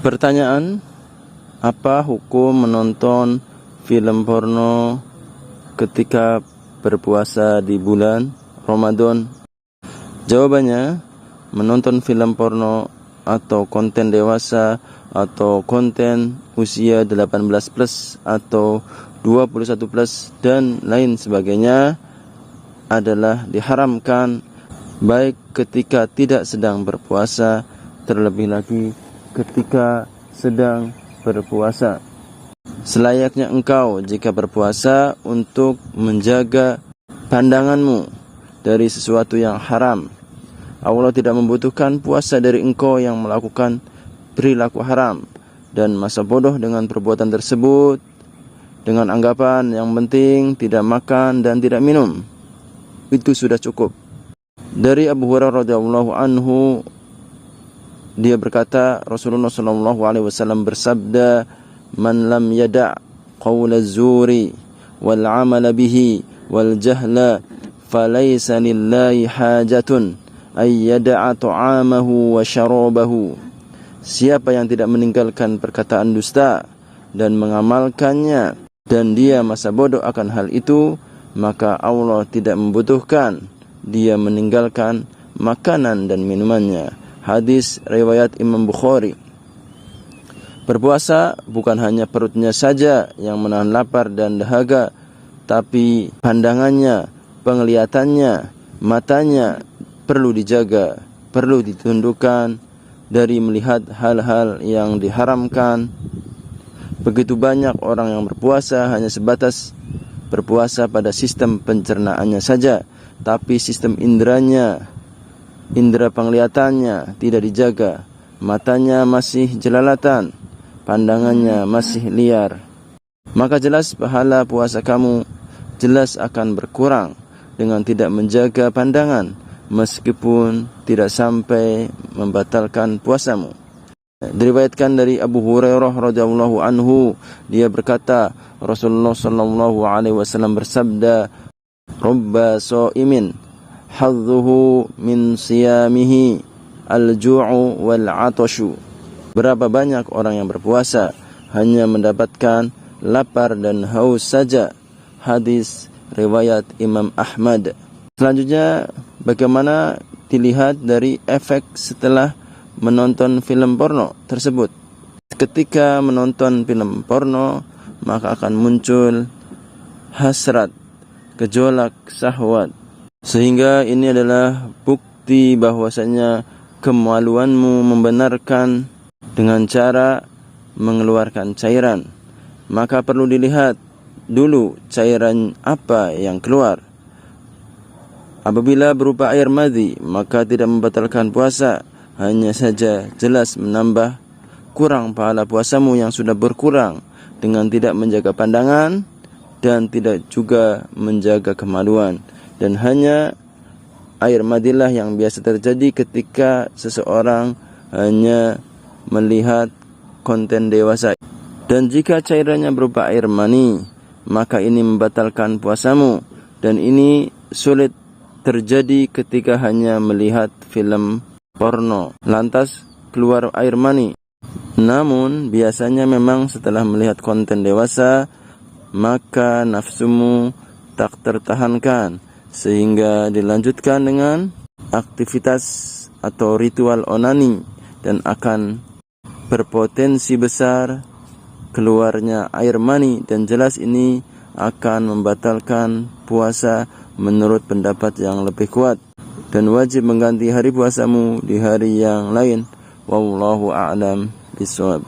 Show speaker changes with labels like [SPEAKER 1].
[SPEAKER 1] Pertanyaan, apa hukum menonton film porno ketika berpuasa di bulan Ramadan? Jawabannya, menonton film porno atau konten dewasa atau konten usia 18 plus atau 21 plus dan lain sebagainya adalah diharamkan, baik ketika tidak sedang berpuasa, terlebih lagi ketika sedang berpuasa. Selayaknya engkau jika berpuasa untuk menjaga pandanganmu dari sesuatu yang haram. Allah tidak membutuhkan puasa dari engkau yang melakukan perilaku haram dan masa bodoh dengan perbuatan tersebut, dengan anggapan yang penting tidak makan dan tidak minum. Itu sudah cukup. Dari Abu Hurairah radhiyallahu anhu, dia berkata, Rasulullah sallallahu alaihi wasallam bersabda, "Man lam yada' qaula az-zuri wal 'amala bihi wal jahla falaysa lillahi hajatun ay yada'a ta'amahu wa syarabahu." Siapa yang tidak meninggalkan perkataan dusta dan mengamalkannya dan dia masa bodoh akan hal itu, maka Allah tidak membutuhkan dia meninggalkan makanan dan minumannya. Hadis riwayat Imam Bukhari. Berpuasa bukan hanya perutnya saja yang menahan lapar dan dahaga, tapi pandangannya, penglihatannya, matanya perlu dijaga, perlu ditundukkan dari melihat hal-hal yang diharamkan. Begitu banyak orang yang berpuasa hanya sebatas berpuasa pada sistem pencernaannya saja, tapi sistem indranya, indera penglihatannya tidak dijaga. Matanya masih jelalatan, pandangannya masih liar. Maka jelas pahala puasa kamu jelas akan berkurang dengan tidak menjaga pandangan, meskipun tidak sampai membatalkan puasamu. Diriwayatkan dari Abu Hurairah radhiyallahu anhu, dia berkata, Rasulullah sallallahu alaihi wasallam bersabda, "Rubba sha'imin hadzuhu min siyamihi al-ju'u wal 'atashu." Berapa banyak orang yang berpuasa hanya mendapatkan lapar dan haus saja. Hadis riwayat Imam Ahmad. Selanjutnya, bagaimana dilihat dari efek setelah menonton film porno tersebut. Ketika menonton film porno, maka akan muncul hasrat, gejolak syahwat. Sehingga ini adalah bukti bahwasanya kemaluanmu membenarkan dengan cara mengeluarkan cairan. Maka perlu dilihat dulu cairan apa yang keluar. Apabila berupa air madhi, maka tidak membatalkan puasa, hanya saja jelas menambah kurang pahala puasamu yang sudah berkurang dengan tidak menjaga pandangan dan tidak juga menjaga kemaluan. Dan hanya air madilah yang biasa terjadi ketika seseorang hanya melihat konten dewasa. Dan jika cairannya berupa air mani, maka ini membatalkan puasamu. Dan ini sulit terjadi ketika hanya melihat film porno lantas keluar air mani. Namun biasanya memang setelah melihat konten dewasa, maka nafsumu tak tertahankan sehingga dilanjutkan dengan aktivitas atau ritual onani dan akan berpotensi besar keluarnya air mani, dan jelas ini akan membatalkan puasa menurut pendapat yang lebih kuat, dan wajib mengganti hari puasamu di hari yang lain. Wallahu a'lam bishawab.